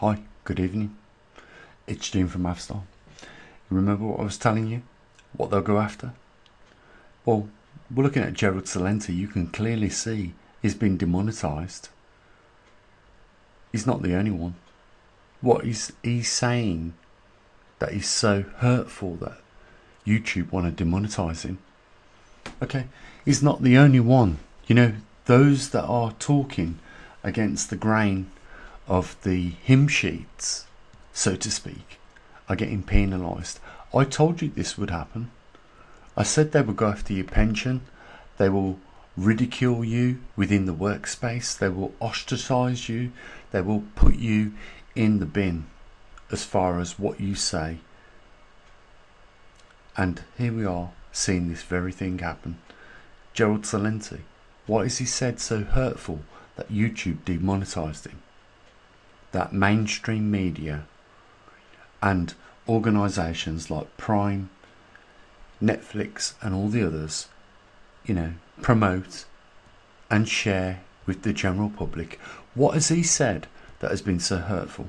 Hi, good evening. It's Jim from maverickstar. Remember what I was telling you? What they'll go after? Well, we're looking at Gerald Celente. You can clearly see he's been demonetised. He's not the only one. What is he saying that is so hurtful that YouTube want to demonetise him? Okay, he's not the only one. You know, those that are talking against the grain of the hymn sheets, so to speak, are getting penalised. I told you this would happen. I said they will go after your pension. They will ridicule you within the workspace. They will ostracise you. They will put you in the bin as far as what you say. And here we are seeing this very thing happen. Gerald Celente, what has he said so hurtful that YouTube demonetised him? That mainstream media and organisations like Prime, Netflix and all the others, you know, promote and share with the general public. What has he said that has been so hurtful?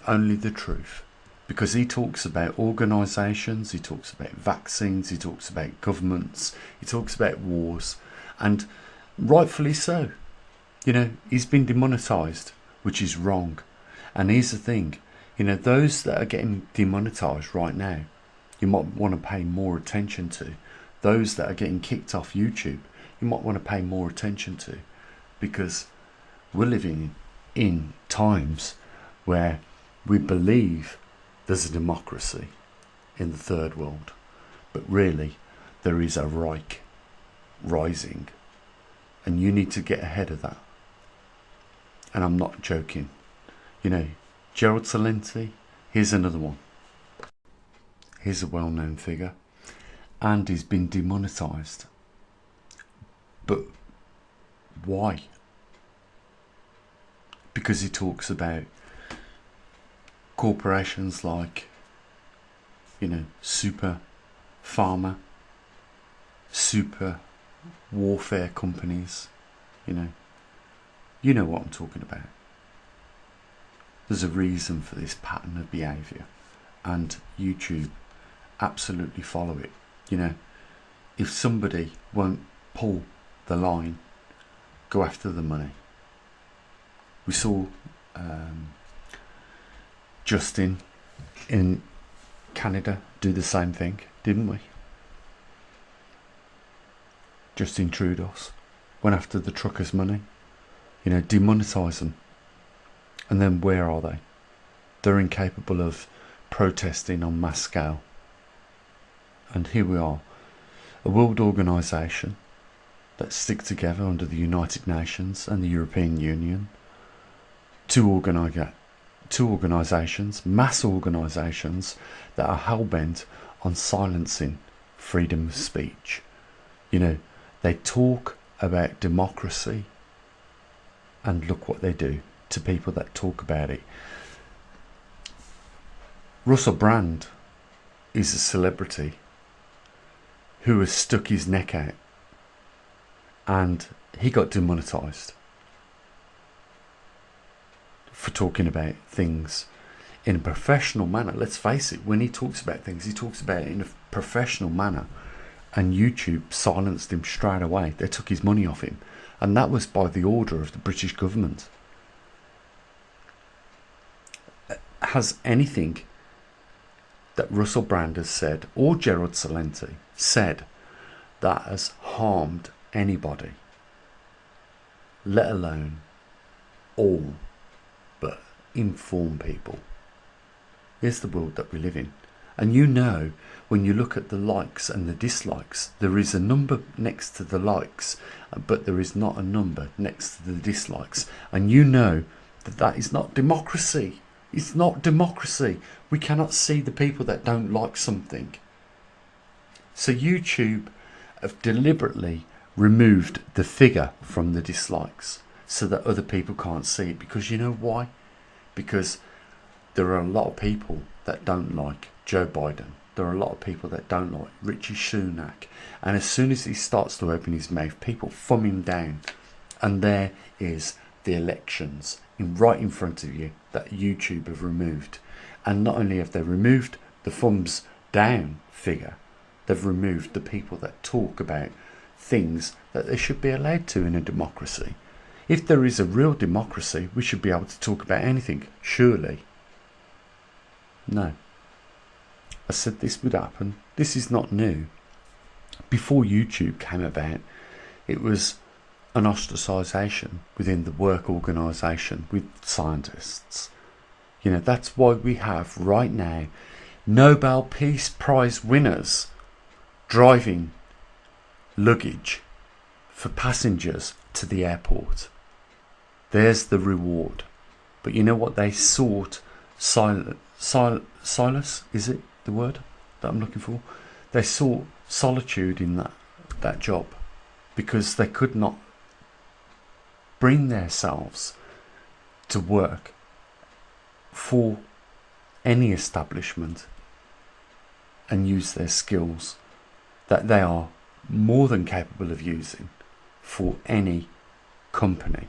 Only the truth. Because he talks about organisations, he talks about vaccines, he talks about governments, he talks about wars, and rightfully so. You know, he's been demonetised, which is wrong. And here's the thing, you know, those that are getting demonetised right now, you might want to pay more attention to. Those that are getting kicked off YouTube, you might want to pay more attention to, because we're living in times where we believe there's a democracy in the third world, but really there is a Reich rising, and you need to get ahead of that. And I'm not joking. You know, Gerald Celente, here's another one. He's a well-known figure, and he's been demonetised. But why? Because he talks about corporations like, you know, super pharma, super warfare companies, you know what I'm talking about. There's a reason for this pattern of behaviour, and YouTube absolutely follow it. You know, if somebody won't pull the line, go after the money. We saw Justin in Canada do the same thing, didn't we? Justin Trudeau went after the truckers' money, you know, demonetise them. And then where are they? They're incapable of protesting on mass scale. And here we are, a world organisation that stick together under the United Nations and the European Union, two organisations, mass organisations that are hell-bent on silencing freedom of speech. You know, they talk about democracy, and look what they do to people that talk about it. Russell Brand is a celebrity who has stuck his neck out, and he got demonetised for talking about things in a professional manner. Let's face it, when he talks about things, he talks about it in a professional manner, and YouTube silenced him straight away. They took his money off him, and that was by the order of the British government. Has anything that Russell Brand has said, or Gerald Celente said, that has harmed anybody, let alone all but inform people? Here's the world that we live in. And you know, when you look at the likes and the dislikes, there is a number next to the likes, but there is not a number next to the dislikes. And you know that that is not democracy. It's not democracy. We cannot see the people that don't like something. So YouTube have deliberately removed the figure from the dislikes so that other people can't see it. Because you know why? Because there are a lot of people that don't like Joe Biden. There are a lot of people that don't like Richie Sunak. And as soon as he starts to open his mouth, people thumb him down. And there is the elections right in front of you that YouTube have removed. And not only have they removed the thumbs down figure, they've removed the people that talk about things that they should be allowed to in a democracy. If there is a real democracy, we should be able to talk about anything, surely. No. I said this would happen. This is not new. Before YouTube came about, it was an ostracisation within the work organisation with scientists. You know, that's why we have right now Nobel Peace Prize winners driving luggage for passengers to the airport. There's the reward. But you know what they sought? Solace, is it the word that I'm looking for? They sought solitude in that job, because they could not bring themselves to work for any establishment and use their skills that they are more than capable of using for any company,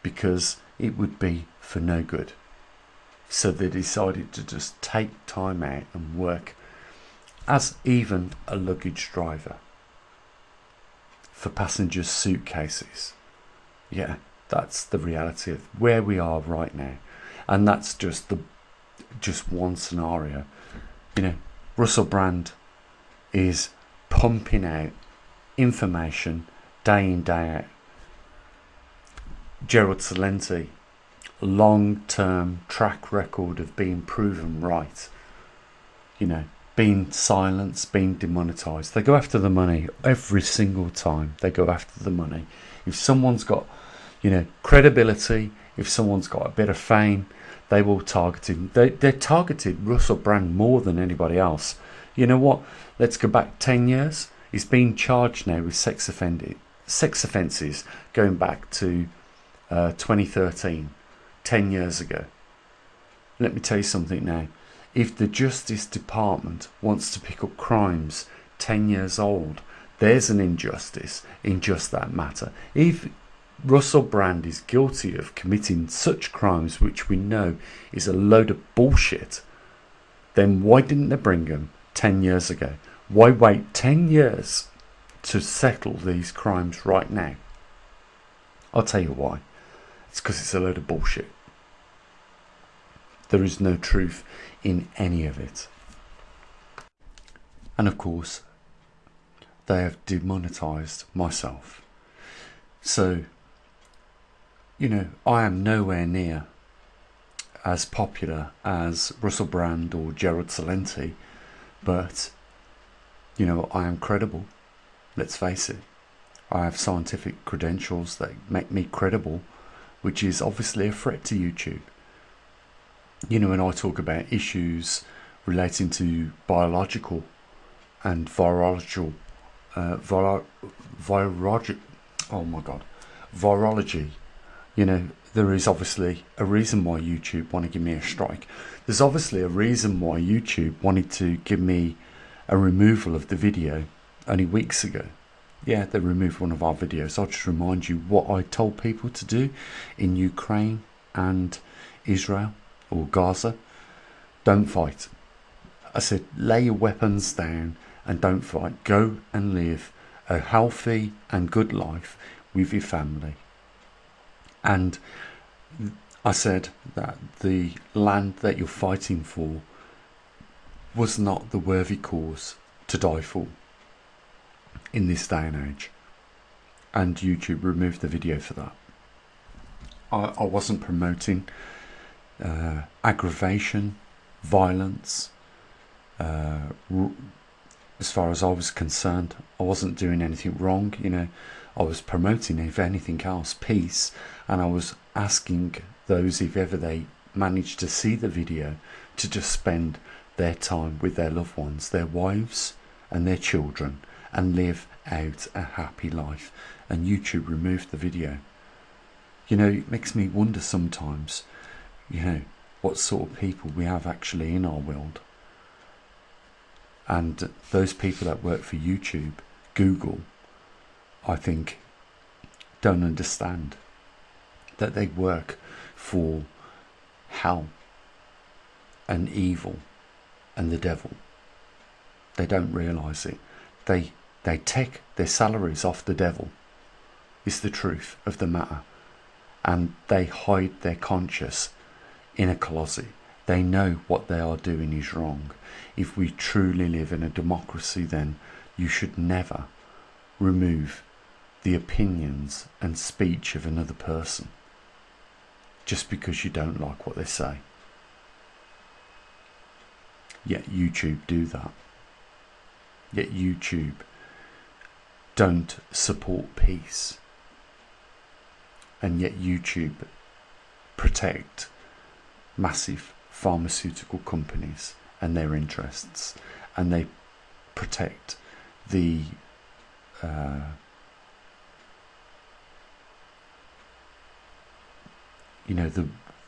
because it would be for no good. So they decided to just take time out and work as even a luggage driver for passengers' suitcases. Yeah, that's the reality of where we are right now. And that's just one scenario. You know, Russell Brand is pumping out information day in, day out. Gerald Celente, long-term track record of being proven right. You know, being silenced, being demonetised. They go after the money every single time. They go after the money. If someone's got, you know, credibility, if someone's got a bit of fame, they will target him. They targeted Russell Brand more than anybody else. You know what? Let's go back 10 years. He's been charged now with sex offences going back to 2013, 10 years ago. Let me tell you something now. If the Justice Department wants to pick up crimes 10 years old, there's an injustice in just that matter. If Russell Brand is guilty of committing such crimes, which we know is a load of bullshit, then why didn't they bring him 10 years ago? Why wait 10 years to settle these crimes right now? I'll tell you why. It's because it's a load of bullshit. There is no truth in any of it. And of course, they have demonetised myself. So, you know, I am nowhere near as popular as Russell Brand or Gerald Celente, but, you know, I am credible. Let's face it. I have scientific credentials that make me credible, which is obviously a threat to YouTube. You know, when I talk about issues relating to biological and virology, you know, there is obviously a reason why YouTube want to give me a strike. There's obviously a reason why YouTube wanted to give me a removal of the video only weeks ago. Yeah, they removed one of our videos. I'll just remind you what I told people to do in Ukraine and Israel or Gaza. Don't fight. I said, lay your weapons down and don't fight. Go and live a healthy and good life with your family. And I said that the land that you're fighting for was not the worthy cause to die for in this day and age. And YouTube removed the video for that. I wasn't promoting aggravation, violence. As far as I was concerned, I wasn't doing anything wrong. You know, I was promoting, if anything else, peace. And I was asking those, if ever they managed to see the video, to just spend their time with their loved ones, their wives and their children, and live out a happy life. And YouTube removed the video. You know, it makes me wonder sometimes, you know, what sort of people we have actually in our world. And those people that work for YouTube, Google, I think, don't understand. that they work for hell and evil and the devil. They don't realise it. They take their salaries off the devil, is the truth of the matter. And they hide their conscience in a closet. They know what they are doing is wrong. If we truly live in a democracy, then you should never remove the opinions and speech of another person just because you don't like what they say. Yet YouTube do that. Yet YouTube don't support peace. And yet YouTube protect massive pharmaceutical companies and their interests, and they protect the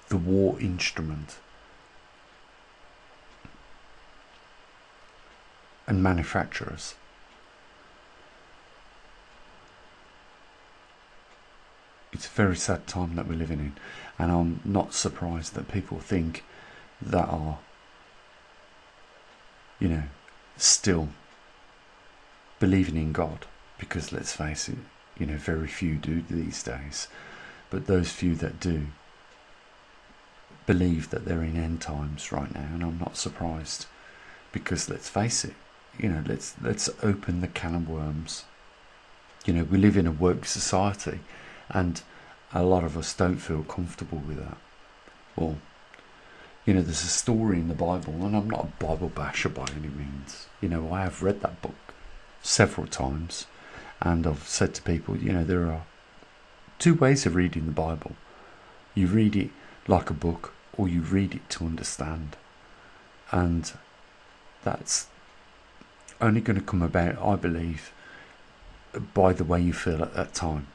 the war instrument and manufacturers. It's a very sad time that we're living in, and I'm not surprised that people think that are, still believing in God, because let's face it, very few do these days. But those few that do believe that they're in end times right now, and I'm not surprised, because let's face it, let's open the can of worms. We live in a woke society, and a lot of us don't feel comfortable with that. Well, there's a story in the Bible, and I'm not a Bible basher by any means. I have read that book several times, and I've said to people, there are two ways of reading the Bible. You read it like a book, or you read it to understand. And that's only going to come about, I believe, by the way you feel at that time.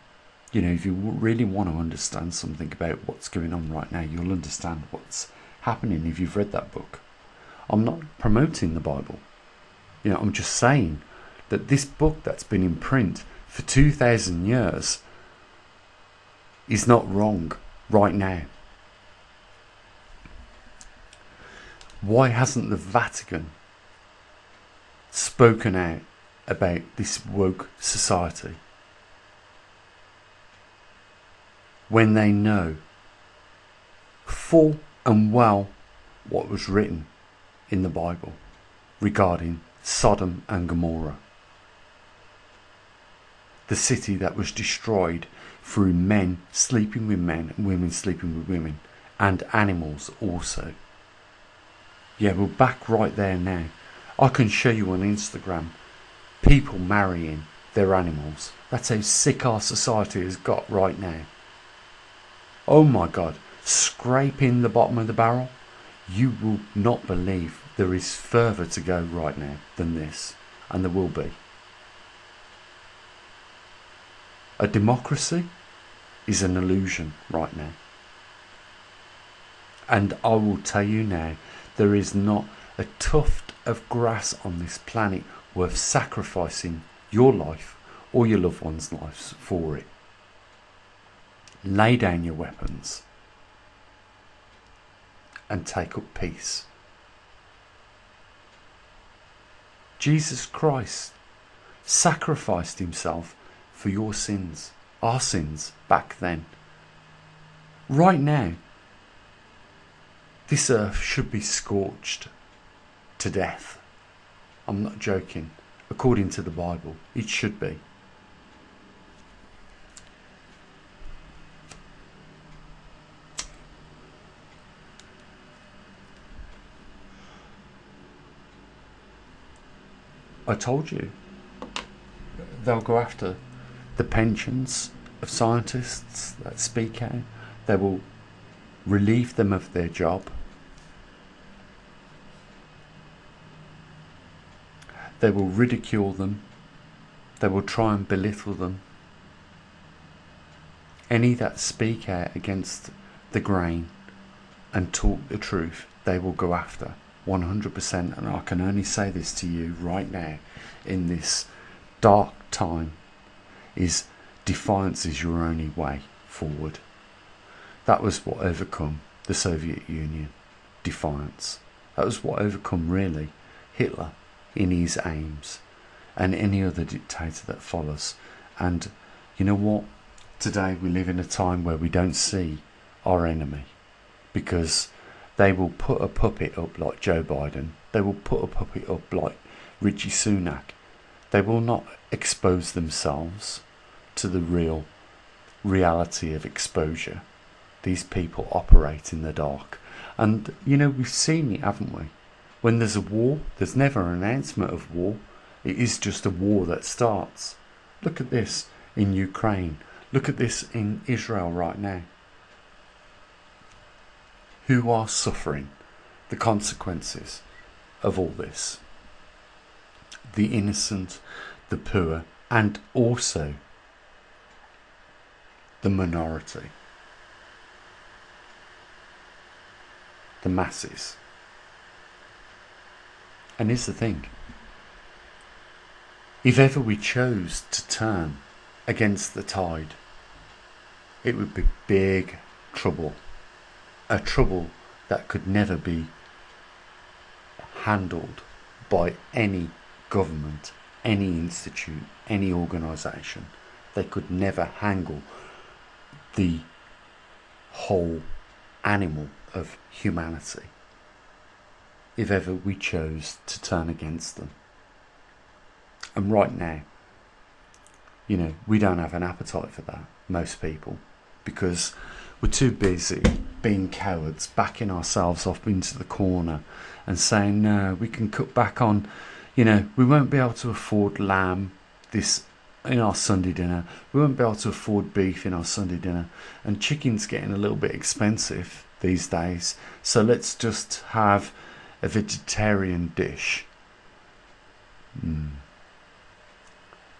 If you really want to understand something about what's going on right now, you'll understand what's happening if you've read that book. I'm not promoting the Bible. I'm just saying that this book that's been in print for 2,000 years is not wrong right now. Why hasn't the Vatican spoken out about this woke society when they know full and well what was written in the Bible regarding Sodom and Gomorrah, the city that was destroyed through men sleeping with men and women sleeping with women, and animals also? Yeah, we're back right there now. I can show you on Instagram people marrying their animals. That's how sick our society has got right now. Oh my God, scraping the bottom of the barrel. You will not believe there is further to go right now than this, and there will be. A democracy is an illusion right now. And I will tell you now, there is not a tuft of grass on this planet worth sacrificing your life or your loved one's lives for it. Lay down your weapons and take up peace. Jesus Christ sacrificed himself for your sins, our sins back then. Right now, this earth should be scorched to death. I'm not joking. According to the Bible, it should be. I told you, they'll go after the pensions of scientists that speak out. They will relieve them of their job. They will ridicule them. They will try and belittle them. Any that speak out against the grain and talk the truth, they will go after 100%. And I can only say this to you right now in this dark time, is defiance is your only way forward. That was what overcome the Soviet Union. Defiance. That was what overcome, really, Hitler in his aims, and any other dictator that follows. And you know what? Today we live in a time where we don't see our enemy, because they will put a puppet up like Joe Biden. They will put a puppet up like Richie Sunak. They will not expose themselves to the real reality of exposure. These people operate in the dark. And, you know, we've seen it, haven't we? When there's a war, there's never an announcement of war. It is just a war that starts. Look at this in Ukraine. Look at this in Israel right now. Who are suffering the consequences of all this? The innocent, the poor, and also the minority. The masses. And here's the thing. If ever we chose to turn against the tide, it would be big trouble. A trouble that could never be handled by any government, any institute, any organisation. They could never handle the whole animal of humanity if ever we chose to turn against them. And right now, you know, we don't have an appetite for that, most people, because we're too busy being cowards, backing ourselves off into the corner and saying, no, we can cut back on, you know, we won't be able to afford lamb this in our Sunday dinner. We won't be able to afford beef in our Sunday dinner. And chicken's getting a little bit expensive these days. So let's just have a vegetarian dish. And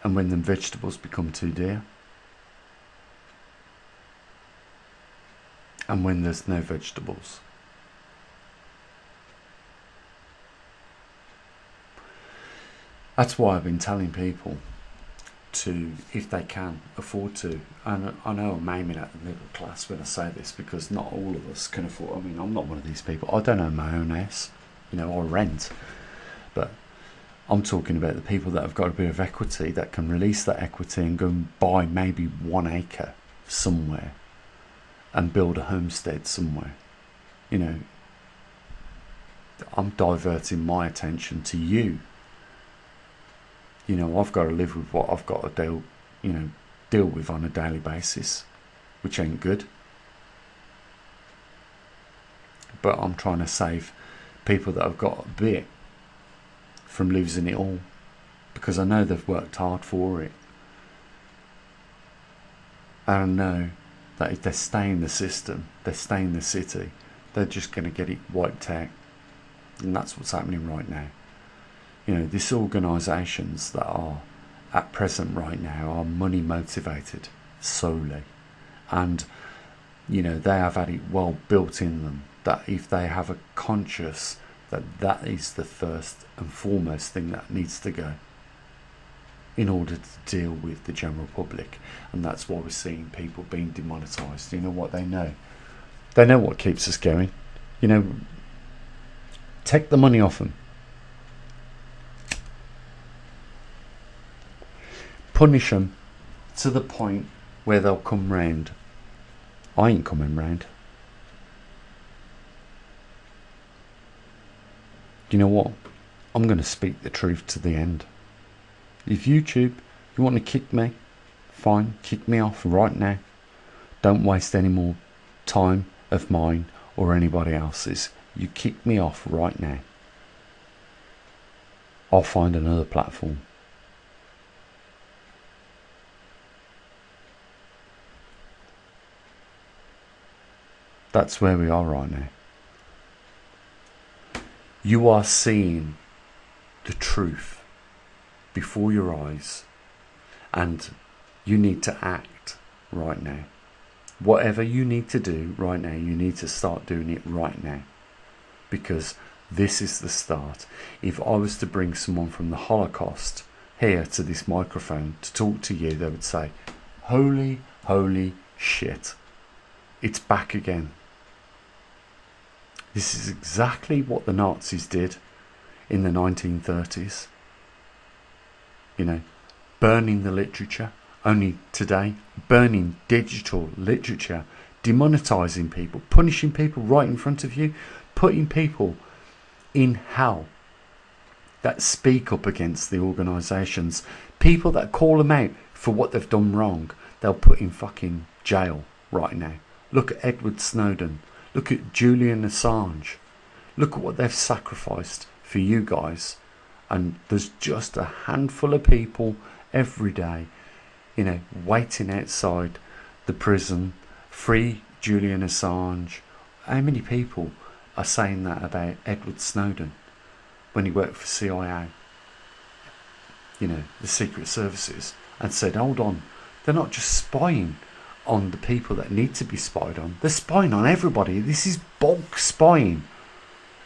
when them vegetables become too dear, and when there's no vegetables, that's why I've been telling people to, if they can afford to, and I know I'm aiming at the middle class when I say this, because not all of us can afford. I mean, I'm not one of these people. I don't own my own house, you know, I rent, but I'm talking about the people that have got a bit of equity, that can release that equity and go and buy maybe 1 acre somewhere and build a homestead somewhere. You know, I'm diverting my attention to you. You know, I've got to live with what I've got to deal with on a daily basis, which ain't good. But I'm trying to save people that have got a bit from losing it all, because I know they've worked hard for it. And I know that if they stay in the system, they stay in the city, they're just going to get it wiped out. And that's what's happening right now. You know, these organisations that are at present right now are money motivated solely. And, you know, they have had it well built in them that if they have a conscious, that is the first and foremost thing that needs to go in order to deal with the general public. And that's why we're seeing people being demonetised. You know what they know? They know what keeps us going. You know, take the money off them. Punish them to the point where they'll come round. I ain't coming round. You know what? I'm going to speak the truth to the end. If YouTube, you want to kick me, fine, kick me off right now. Don't waste any more time of mine or anybody else's. You kick me off right now. I'll find another platform. That's where we are right now. You are seeing the truth before your eyes, and you need to act right now. Whatever you need to do right now, you need to start doing it right now, because this is the start. If I was to bring someone from the Holocaust here to this microphone to talk to you, they would say, holy shit. It's back again. This is exactly what the Nazis did in the 1930s. You know, burning the literature. Only today, burning digital literature, demonetizing people, punishing people right in front of you, putting people in hell that speak up against the organisations. People that call them out for what they've done wrong, they'll put in fucking jail right now. Look at Edward Snowden. Look at Julian Assange. Look at what they've sacrificed for you guys. And there's just a handful of people every day, you know, waiting outside the prison. Free Julian Assange. How many people are saying that about Edward Snowden when he worked for CIA, you know, the secret services, and said, hold on, they're not just spying on the people that need to be spied on, they're spying on everybody. This is bulk spying.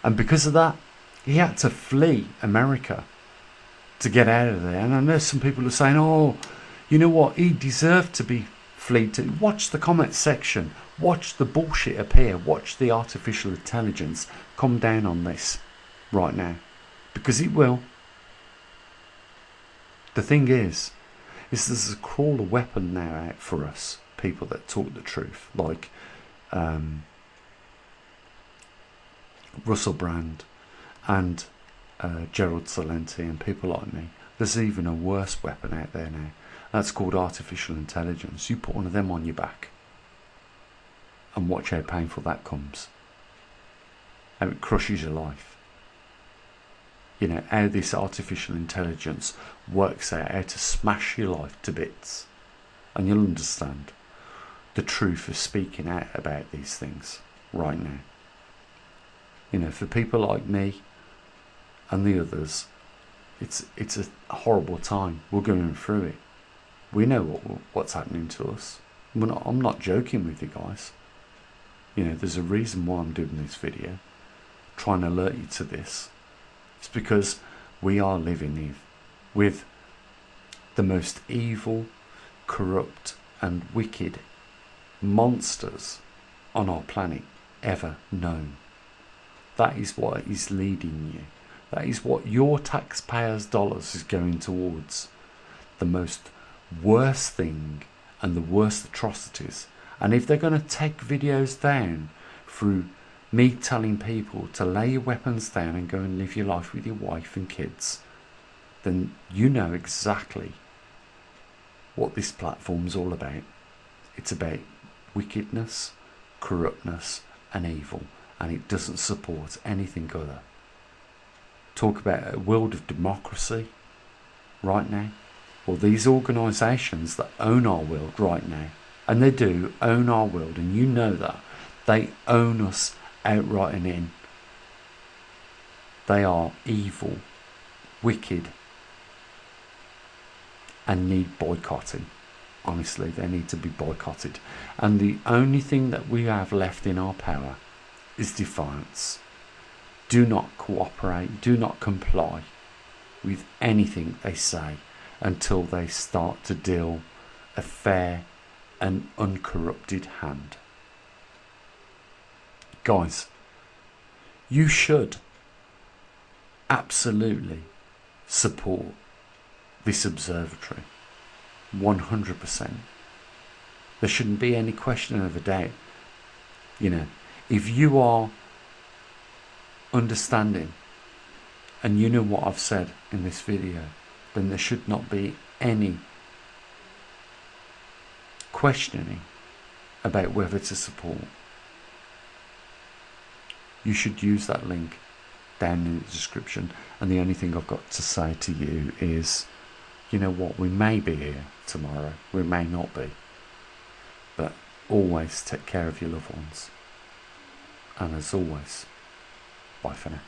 And because of that, he had to flee America to get out of there. And I know some people are saying, oh, you know what, he deserved to be fleed to. Watch the comment section, watch the bullshit appear, watch the artificial intelligence come down on this right now, because it will. The thing is there's a crawler weapon now out for us, people that talk the truth, like Russell Brand and Gerald Celente and people like me. There's even a worse weapon out there now. That's called artificial intelligence. You put one of them on your back and watch how painful that comes. How it crushes your life. You know, how this artificial intelligence works out how to smash your life to bits. And you'll understand the truth of speaking out about these things right now. You know, for people like me and the others, it's a horrible time. We're going through it. We know what's happening to us. I'm not joking with you guys. You know, there's a reason why I'm doing this video, trying to alert you to this. It's because we are living with the most evil, corrupt and wicked monsters on our planet ever known. That is what is leading you. That is what your taxpayers' dollars is going towards. The most worst thing and the worst atrocities. And if they're going to take videos down through me telling people to lay your weapons down and go and live your life with your wife and kids, then you know exactly what this platform's all about. It's about wickedness, corruptness and evil, and it doesn't support anything other. Talk about a world of democracy right now. Well, these organisations that own our world right now, and they do own our world, and you know that, they own us outright and in. They are evil, wicked, and need boycotting. Honestly, they need to be boycotted. And the only thing that we have left in our power is defiance. Do not cooperate, do not comply with anything they say until they start to deal a fair and uncorrupted hand. Guys, you should absolutely support this observatory 100%. There shouldn't be any question of a doubt. You know, if you are understanding and you know what I've said in this video, then there should not be any questioning about whether to support. You should use that link down in the description, and the only thing I've got to say to you is, you know what, we may be here tomorrow, we may not be, but always take care of your loved ones, and as always, bye for now.